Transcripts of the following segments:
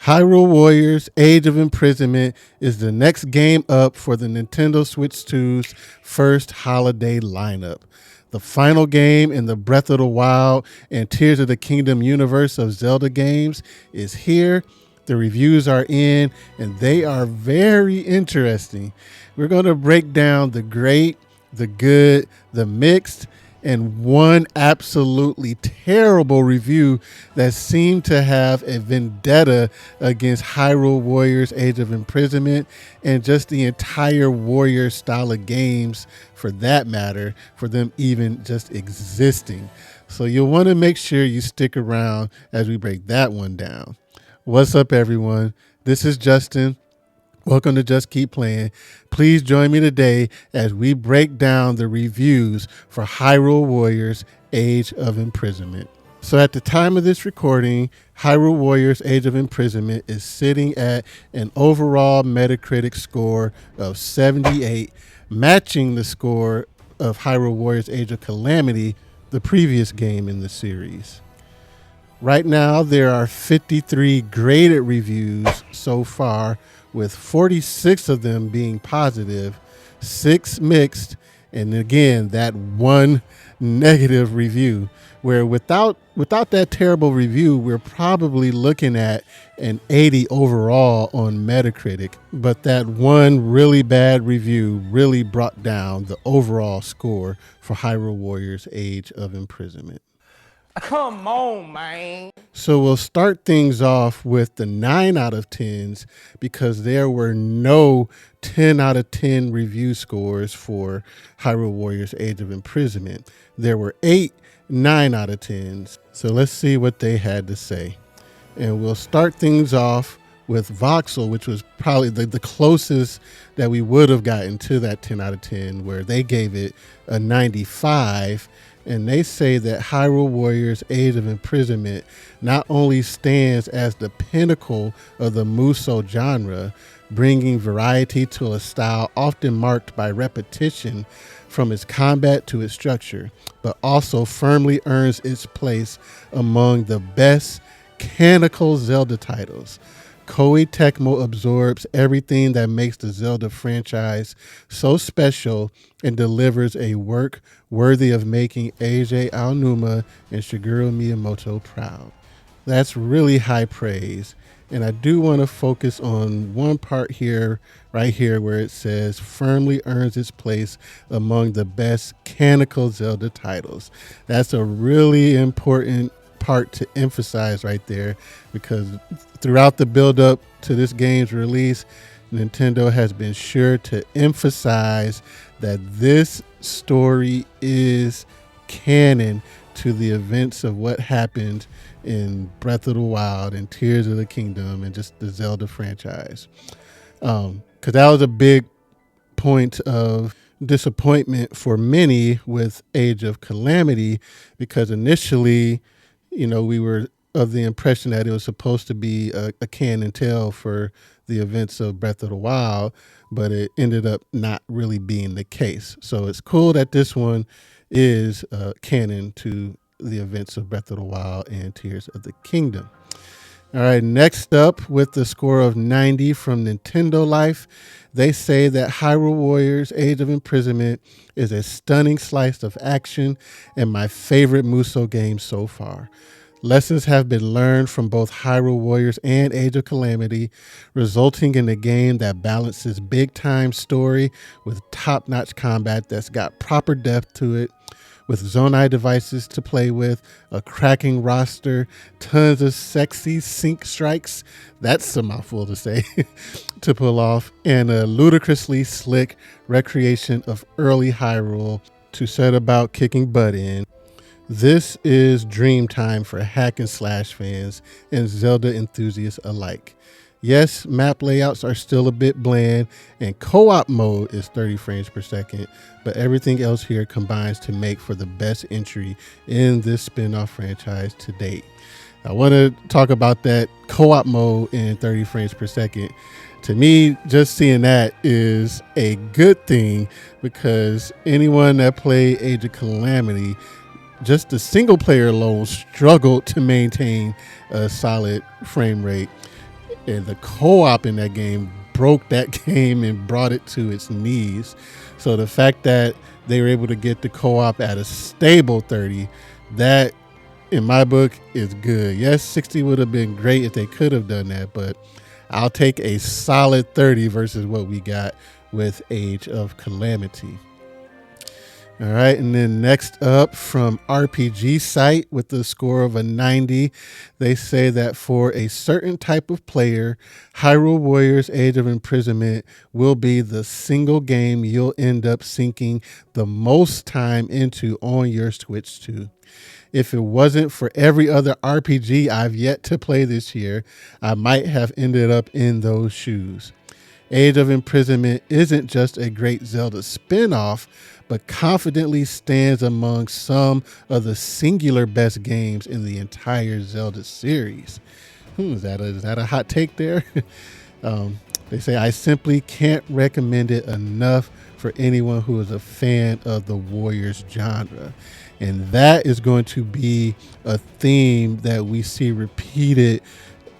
Hyrule Warriors Age of Imprisonment is the next game up for the Nintendo Switch 2's first holiday lineup. The final game in the Breath of the Wild and Tears of the Kingdom universe of Zelda games is here. The reviews are in, and they are very interesting. We're going to break down the great, the good, the mixed, and one absolutely terrible review that seemed to have a vendetta against Hyrule Warriors Age of Imprisonment and just the entire Warrior style of games for that matter, for them even just existing. So you'll want to make sure you stick around as we break that one down. What's up, everyone? This is Justin. Welcome to Just Keep Playing. Please join me today as we break down the reviews for Hyrule Warriors Age of Imprisonment. So at the time of this recording, Hyrule Warriors Age of Imprisonment is sitting at an overall Metacritic score of 78, matching the score of Hyrule Warriors Age of Calamity, the previous game in the series. Right now, there are 53 graded reviews so far, with 46 of them being positive, 6 mixed, and again, that one negative review, where without that terrible review, we're probably looking at an 80 overall on Metacritic. But that one really bad review really brought down the overall score for Hyrule Warriors Age of Imprisonment. Come on, man. So we'll start things off with the 9 out of 10s because there were no 10 out of 10 review scores for Hyrule Warriors Age of Imprisonment. There were 8 9 out of 10s. So let's see what they had to say. And we'll start things off with Voxel, which was probably the closest that we would have gotten to that 10 out of 10, where they gave it a 95. And they say that Hyrule Warriors Age of Imprisonment not only stands as the pinnacle of the Musou genre, bringing variety to a style often marked by repetition from its combat to its structure, but also firmly earns its place among the best canonical Zelda titles. Koei Tecmo absorbs everything that makes the Zelda franchise so special and delivers a work worthy of making Eiji Aonuma and Shigeru Miyamoto proud. That's really high praise. And I do want to focus on one part here, right here, where it says firmly earns its place among the best canonical Zelda titles. That's a really important part to emphasize right there, because throughout the build up to this game's release, Nintendo has been sure to emphasize that this story is canon to the events of what happened in Breath of the Wild and Tears of the Kingdom and just the Zelda franchise. Because that was a big point of disappointment for many with Age of Calamity, because initially, we were of the impression that it was supposed to be a canon tale for the events of Breath of the Wild, but it ended up not really being the case. So it's cool that this one is canon to the events of Breath of the Wild and Tears of the Kingdom. All right, next up with the score of 90 from Nintendo Life, they say that Hyrule Warriors Age of Imprisonment is a stunning slice of action and my favorite Musou game so far. Lessons have been learned from both Hyrule Warriors and Age of Calamity, resulting in a game that balances big-time story with top-notch combat that's got proper depth to it, with Zonai devices to play with, a cracking roster, tons of sexy sync strikes, that's a mouthful to say, to pull off, and a ludicrously slick recreation of early Hyrule to set about kicking butt in. This is dream time for hack and slash fans and Zelda enthusiasts alike. Yes, map layouts are still a bit bland, and co-op mode is 30 frames per second, but everything else here combines to make for the best entry in this spin-off franchise to date. I want to talk about that co-op mode in 30 frames per second. To me, just seeing that is a good thing, because anyone that played Age of Calamity, just the single player alone struggled to maintain a solid frame rate. and the co-op in that game broke that game and brought it to its knees. So the fact that they were able to get the co-op at a stable 30, that in my book is good. Yes, 60 would have been great if they could have done that, but I'll take a solid 30 versus what we got with Age of Calamity. All right, and then next up from RPG Site with the score of a 90, they say that for a certain type of player, Hyrule Warriors Age of Imprisonment will be the single game you'll end up sinking the most time into on your Switch to. If it wasn't for every other RPG I've yet to play this year, I might have ended up in those shoes. Age of Imprisonment isn't just a great Zelda spin-off, but confidently stands among some of the singular best games in the entire Zelda series. Is that a hot take there? They say, I simply can't recommend it enough for anyone who is a fan of the Warriors genre. And that is going to be a theme that we see repeated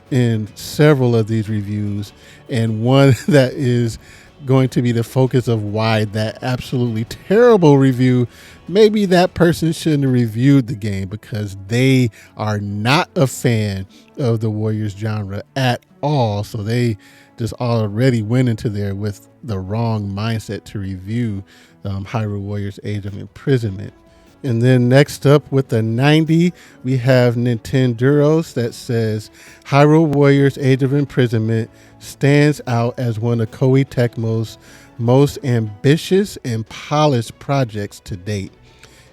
in several of these reviews, and one that is going to be the focus of why that absolutely terrible review, maybe that person shouldn't have reviewed the game, because they are not a fan of the Warriors genre at all. So they just already went into there with the wrong mindset to review Hyrule Warriors Age of Imprisonment. And then next up with the 90, we have Nintenduros that says Hyrule Warriors Age of Imprisonment stands out as one of Koei Tecmo's most ambitious and polished projects to date.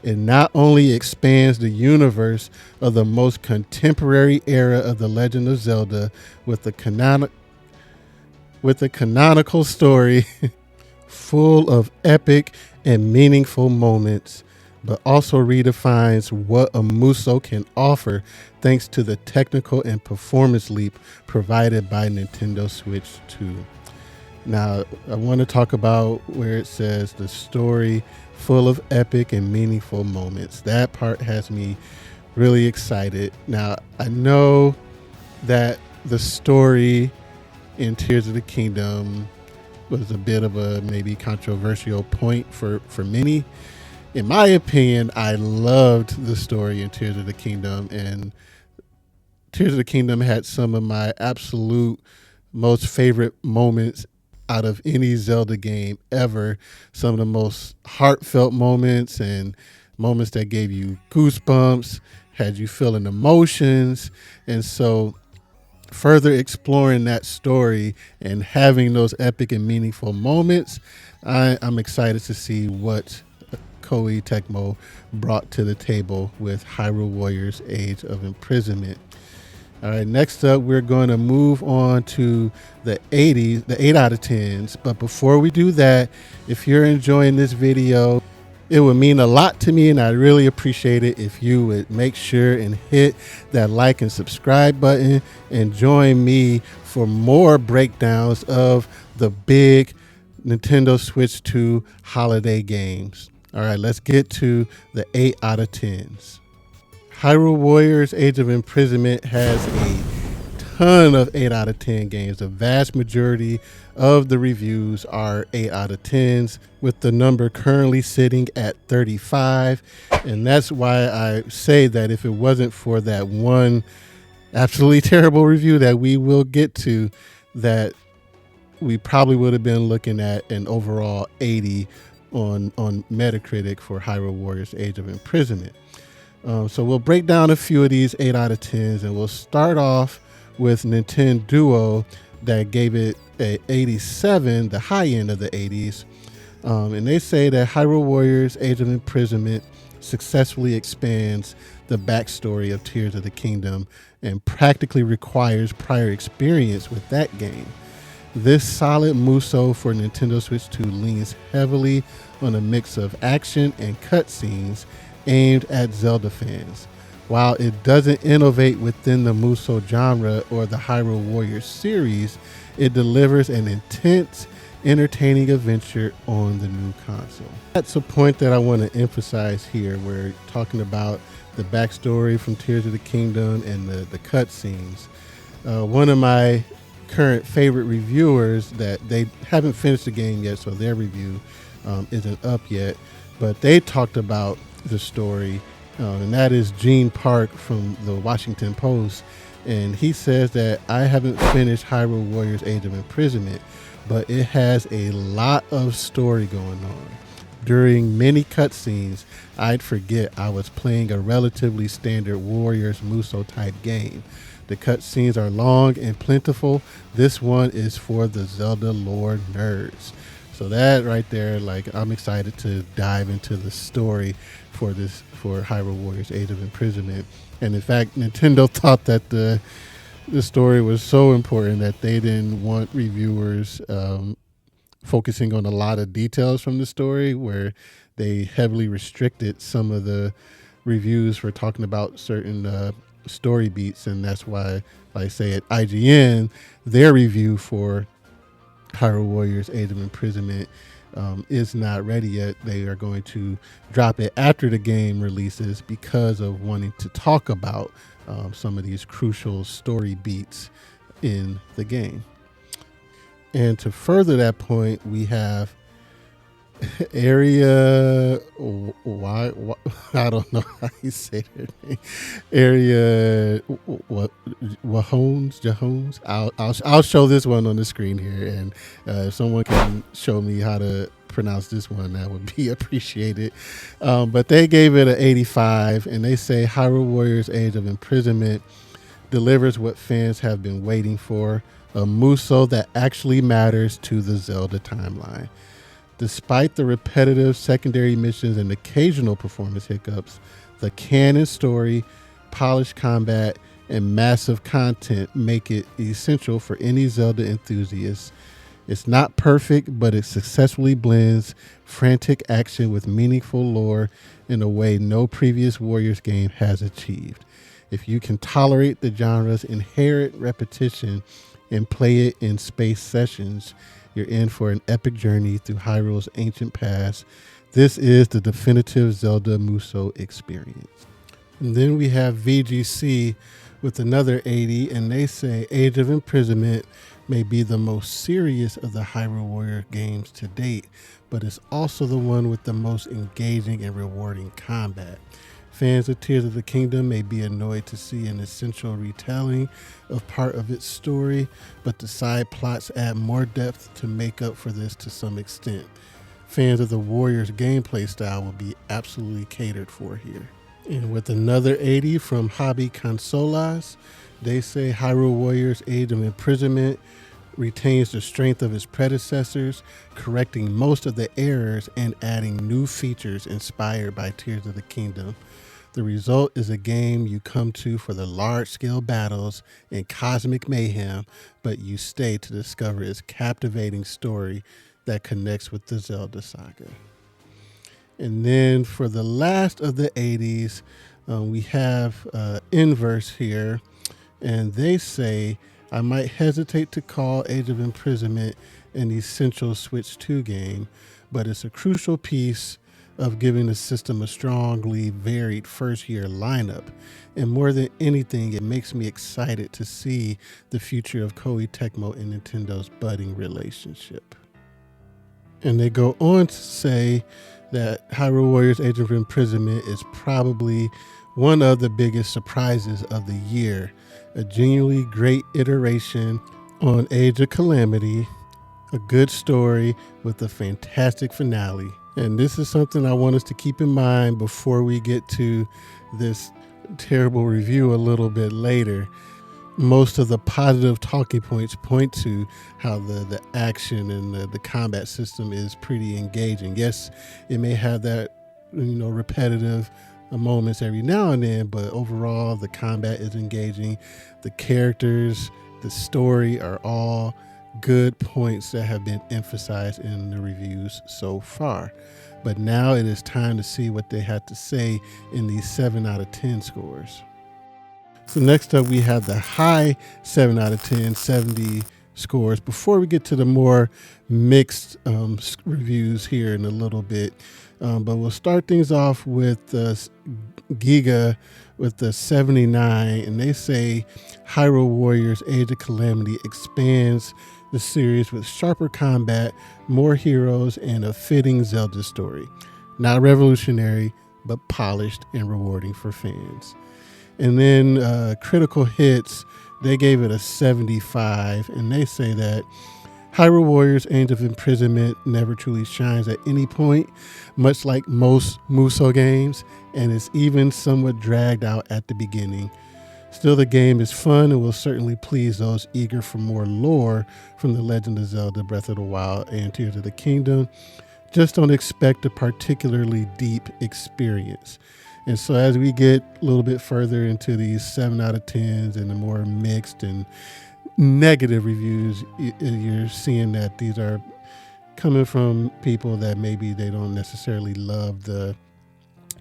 It not only expands the universe of the most contemporary era of the Legend of Zelda with a canonical story full of epic and meaningful moments, but also redefines what a Musou can offer thanks to the technical and performance leap provided by Nintendo Switch 2. Now, I want to talk about where it says the story full of epic and meaningful moments. That part has me really excited. Now, I know that the story in Tears of the Kingdom was a bit of a maybe controversial point for many. In my opinion, I loved the story in Tears of the Kingdom, and Tears of the Kingdom had some of my absolute most favorite moments out of any Zelda game ever. Some of the most heartfelt moments and moments that gave you goosebumps, had you feeling emotions. And so further exploring that story and having those epic and meaningful moments, I'm excited to see what Koei Tecmo brought to the table with Hyrule Warriors Age of Imprisonment. All right, next up, we're going to move on to the 80s, the 8 out of 10s. But before we do that, if you're enjoying this video, it would mean a lot to me, and I'd really appreciate it if you would make sure and hit that like and subscribe button and join me for more breakdowns of the big Nintendo Switch 2 holiday games. All right, let's get to the 8 out of 10s. Hyrule Warriors Age of Imprisonment has a ton of 8 out of 10 games. The vast majority of the reviews are 8 out of 10s, with the number currently sitting at 35. And that's why I say that if it wasn't for that one absolutely terrible review that we will get to, that we probably would have been looking at an overall 80 on Metacritic for Hyrule Warriors Age of Imprisonment. So we'll break down a few of these 8 out of 10s, and we'll start off with Nintendo that gave it a 87, the high end of the 80s. And they say that Hyrule Warriors Age of Imprisonment successfully expands the backstory of Tears of the Kingdom and practically requires prior experience with that game. This solid Musou for Nintendo Switch 2 leans heavily on a mix of action and cutscenes aimed at Zelda fans. While it doesn't innovate within the Musou genre or the Hyrule Warriors series, it delivers an intense, entertaining adventure on the new console. That's a point that I want to emphasize here. We're talking about the backstory from Tears of the Kingdom and the cutscenes. One of my current favorite reviewers that they haven't finished the game yet, so their review isn't up yet. But they talked about the story, and that is Gene Park from the Washington Post. And he says that I haven't finished Hyrule Warriors Age of Imprisonment, but it has a lot of story going on. During many cutscenes, I'd forget I was playing a relatively standard Warriors Musou type game. The cutscenes are long and plentiful. This one is for the Zelda lore nerds. So that right there, like, I'm excited to dive into the story for Hyrule Warriors Age of Imprisonment. And in fact, Nintendo thought that the story was so important that they didn't want reviewers focusing on a lot of details from the story, where they heavily restricted some of the reviews for talking about certain story beats. And that's why, like, say at IGN, their review for Hyrule Warriors Age of Imprisonment is not ready yet. They are going to drop it after the game releases because of wanting to talk about some of these crucial story beats in the game. And to further that point, we have Area why I don't know how you say their name. Area Jahones. I'll show this one on the screen here, and if someone can show me how to pronounce this one, that would be appreciated. But they gave it an 85, and they say Hyrule Warriors Age of Imprisonment delivers what fans have been waiting for, a Musou that actually matters to the Zelda timeline. Despite the repetitive secondary missions and occasional performance hiccups, the canon story, polished combat, and massive content make it essential for any Zelda enthusiast. It's not perfect, but it successfully blends frantic action with meaningful lore in a way no previous Warriors game has achieved. If you can tolerate the genre's inherent repetition and play it in space sessions, you're in for an epic journey through Hyrule's ancient past. This is the definitive Zelda Musou experience. And then we have VGC with another 80, and they say Age of Imprisonment may be the most serious of the Hyrule Warrior games to date, but it's also the one with the most engaging and rewarding combat. Fans of Tears of the Kingdom may be annoyed to see an essential retelling of part of its story, but the side plots add more depth to make up for this to some extent. Fans of the Warriors gameplay style will be absolutely catered for here. And with another 80 from Hobby Consolas, they say Hyrule Warriors Age of Imprisonment retains the strength of its predecessors, correcting most of the errors and adding new features inspired by Tears of the Kingdom. The result is a game you come to for the large-scale battles and cosmic mayhem, but you stay to discover its captivating story that connects with the Zelda saga. And then for the last of the 80s, we have Inverse here, and they say, I might hesitate to call Age of Imprisonment an essential Switch 2 game, but it's a crucial piece of giving the system a strongly varied first-year lineup. And more than anything, it makes me excited to see the future of Koei Tecmo and Nintendo's budding relationship. And they go on to say that Hyrule Warriors Age of Imprisonment is probably one of the biggest surprises of the year. A genuinely great iteration on Age of Calamity, a good story with a fantastic finale. And this is something I want us to keep in mind before we get to this terrible review a little bit later. Most of the positive talking points point to how the action and the combat system is pretty engaging. Yes, it may have that, repetitive moments every now and then, but overall the combat is engaging. The characters, the story are all good points that have been emphasized in the reviews so far. But now it is time to see what they had to say in these 7 out of 10 scores. So next up we have the high 7 out of 10, 70 scores before we get to the more mixed reviews here in a little bit. But we'll start things off with Giga with the 79, and they say Hyrule Warriors Age of Calamity expands the series with sharper combat, more heroes, and a fitting Zelda story. Not revolutionary, but polished and rewarding for fans. And then Critical Hits, they gave it a 75, and they say that Hyrule Warriors Age of Imprisonment never truly shines at any point, much like most Musou games, and is even somewhat dragged out at the beginning. Still, the game is fun and will certainly please those eager for more lore from The Legend of Zelda, Breath of the Wild, and Tears of the Kingdom. Just don't expect a particularly deep experience. And so as we get a little bit further into these 7 out of 10s and the more mixed and negative reviews, you're seeing that these are coming from people that maybe they don't necessarily love the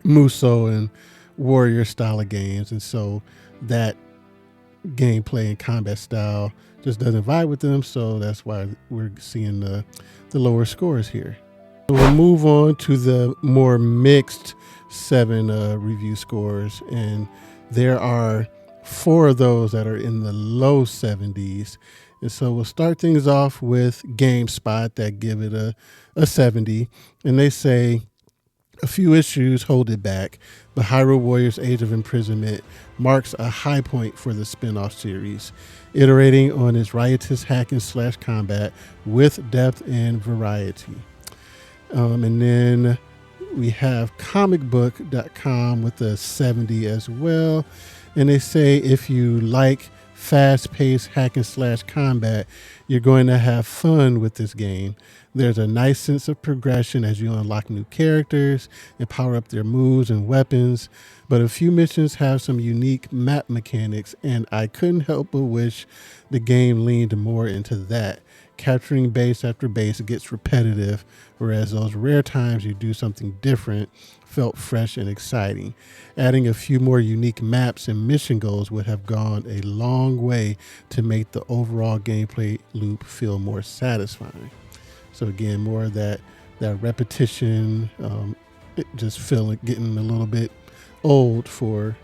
Musou and warrior style of games. And so that gameplay and combat style just doesn't vibe with them. So that's why we're seeing the lower scores here. We'll move on to the more mixed 7 review scores, and there are 4 of those that are in the low 70s. And so we'll start things off with GameSpot that give it a 70, and they say a few issues hold it back, but Hyrule Warriors Age of Imprisonment marks a high point for the spin-off series, iterating on its riotous hack and slash combat with depth and variety. And then we have comicbook.com with a 70 as well. And they say if you like fast-paced hack and slash combat, you're going to have fun with this game. There's a nice sense of progression as you unlock new characters and power up their moves and weapons. But a few missions have some unique map mechanics, and I couldn't help but wish the game leaned more into that. Capturing base after base gets repetitive, whereas those rare times you do something different felt fresh and exciting. Adding a few more unique maps and mission goals would have gone a long way to make the overall gameplay loop feel more satisfying. So again, more of that repetition, just getting a little bit old for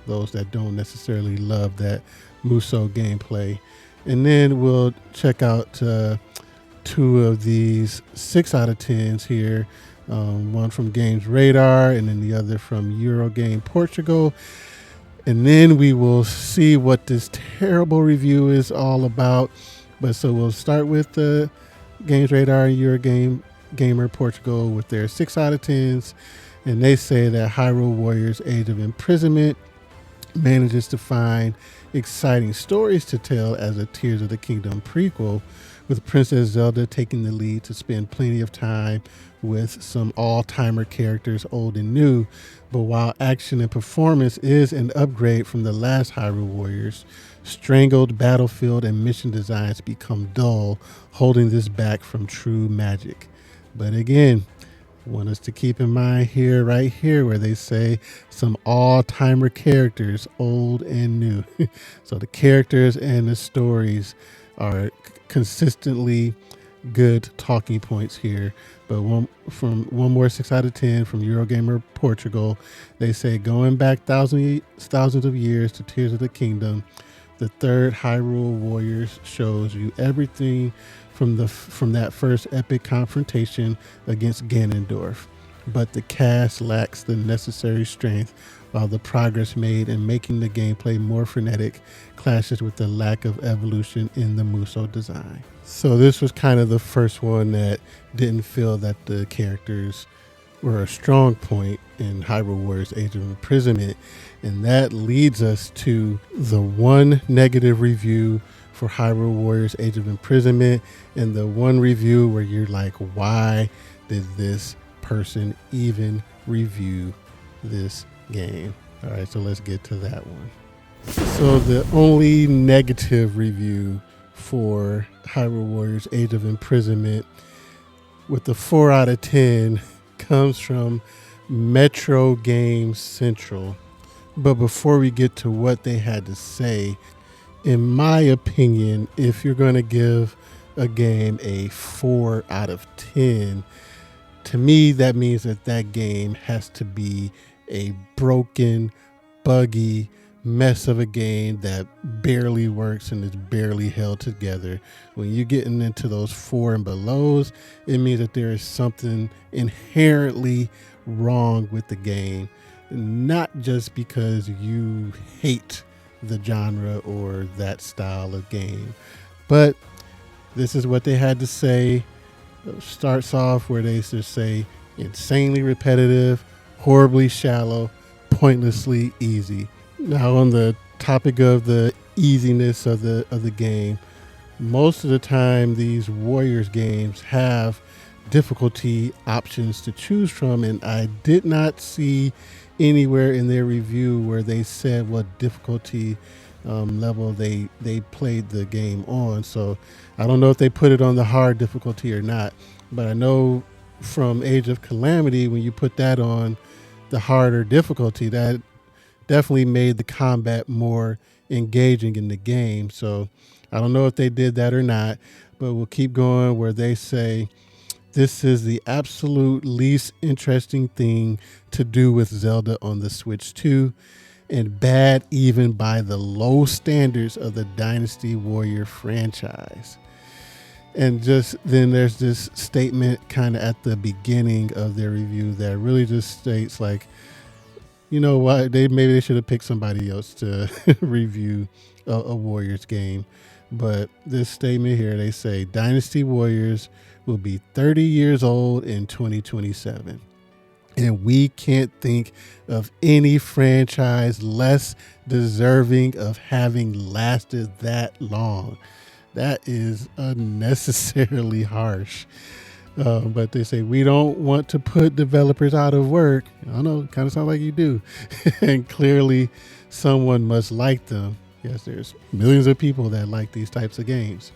those that don't necessarily love that Musou gameplay. And then we'll check out 2 of these 6 out of 10s here. One from Games Radar and then the other from Eurogame Portugal. And then we will see what this terrible review is all about. But so we'll start with the Games Radar and Eurogame Gamer Portugal with their 6 out of 10s. And they say that Hyrule Warriors Age of Imprisonment manages to find exciting stories to tell as a Tears of the Kingdom prequel, with Princess Zelda taking the lead to spend plenty of time with some all-timer characters, old and new. But while action and performance is an upgrade from the last Hyrule Warriors, strangled battlefield and mission designs become dull, holding this back from true magic. But again, want us to keep in mind right here, where they say some all-timer characters, old and new. So the characters and the stories are consistently good talking points here. But one more 6 out of 10 from Eurogamer Portugal. They say going back thousands of years to Tears of the Kingdom, the third Hyrule Warriors shows you everything from that first epic confrontation against Ganondorf. But the cast lacks the necessary strength, while the progress made in making the gameplay more frenetic clashes with the lack of evolution in the Musou design. So this was kind of the first one that didn't feel that the characters were a strong point in Hyrule Warriors Age of Imprisonment. And that leads us to the one negative review for Hyrule Warriors Age of Imprisonment, and the one review where you're like, why did this person even review this game? All right, so let's get to that one. So the only negative review for Hyrule Warriors Age of Imprisonment with the 4 out of 10 comes from Metro Game Central. But before we get to what they had to say, In my opinion, if you're going to give a game a 4 out of 10, to me, that means that game has to be a broken, buggy mess of a game that barely works and is barely held together. When you're getting into those 4 and belows, it means that there is something inherently wrong with the game, not just because you hate the genre or that style of game. But this is what they had to say. Starts off where they just say insanely repetitive, horribly shallow, pointlessly easy. Now, on the topic of the easiness of the game, most of the time these Warriors games have difficulty options to choose from, and I did not see anywhere in their review where they said what difficulty level they played the game on. So I don't know if they put it on the hard difficulty or not, but I know from Age of Calamity, when you put that on the harder difficulty, that definitely made the combat more engaging in the game. So I don't know if they did that or not, but we'll keep going where they say this is the absolute least interesting thing to do with Zelda on the Switch 2, and bad even by the low standards of the Dynasty Warrior franchise. And just then there's this statement kind of at the beginning of their review that really just states like, you know what, maybe they should have picked somebody else to review a Warriors game. But this statement here, they say Dynasty Warriors will be 30 years old in 2027. And we can't think of any franchise less deserving of having lasted that long. That is unnecessarily harsh. But they say, we don't want to put developers out of work. I don't know, kind of sounds like you do. And clearly someone must like them. Yes, there's millions of people that like these types of games.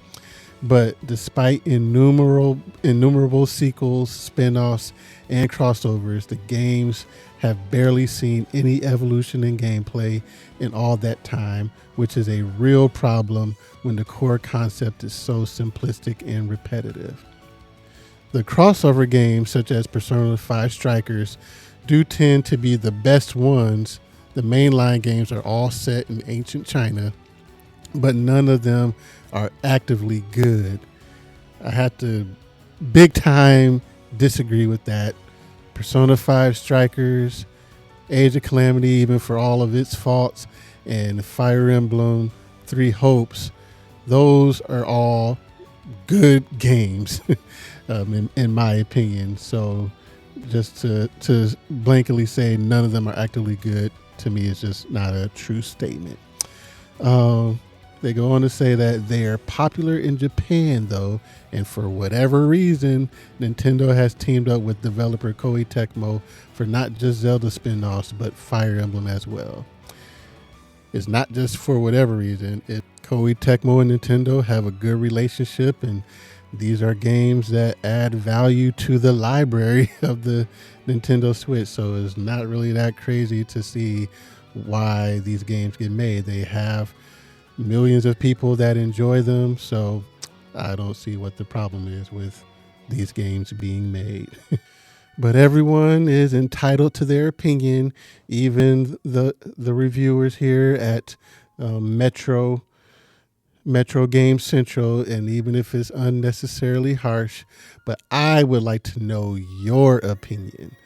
But despite innumerable sequels, spin-offs, and crossovers, the games have barely seen any evolution in gameplay in all that time, which is a real problem when the core concept is so simplistic and repetitive. The crossover games, such as Persona 5 Strikers, do tend to be the best ones. The mainline games are all set in ancient China, but none of them are actively good. I have to big time disagree with that. Persona 5 Strikers, Age of Calamity, even for all of its faults, and Fire Emblem, Three Hopes, those are all good games, in my opinion. So just to blankly say none of them are actively good, to me, is just not a true statement. They go on to say that they are popular in Japan, though, and for whatever reason, Nintendo has teamed up with developer Koei Tecmo for not just Zelda spin-offs, but Fire Emblem as well. It's not just for whatever reason. Koei Tecmo and Nintendo have a good relationship, and these are games that add value to the library of the Nintendo Switch, so it's not really that crazy to see why these games get made. They have millions of people that enjoy them, so I don't see what the problem is with these games being made. But everyone is entitled to their opinion, even the reviewers here at Metro Game Central, and even if it's unnecessarily harsh. But I would like to know your opinion.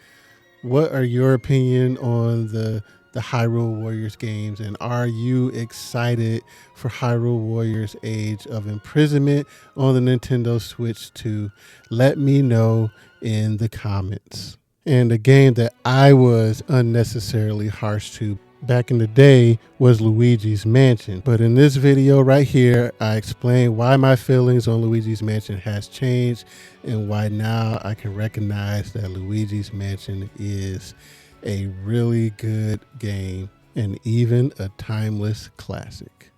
What are your opinion on the Hyrule Warriors games, and are you excited for Hyrule Warriors Age of Imprisonment on the Nintendo Switch 2? Let me know in the comments. And a game that I was unnecessarily harsh to back in the day was Luigi's Mansion. But in this video right here, I explain why my feelings on Luigi's Mansion has changed and why now I can recognize that Luigi's Mansion is a really good game and even a timeless classic.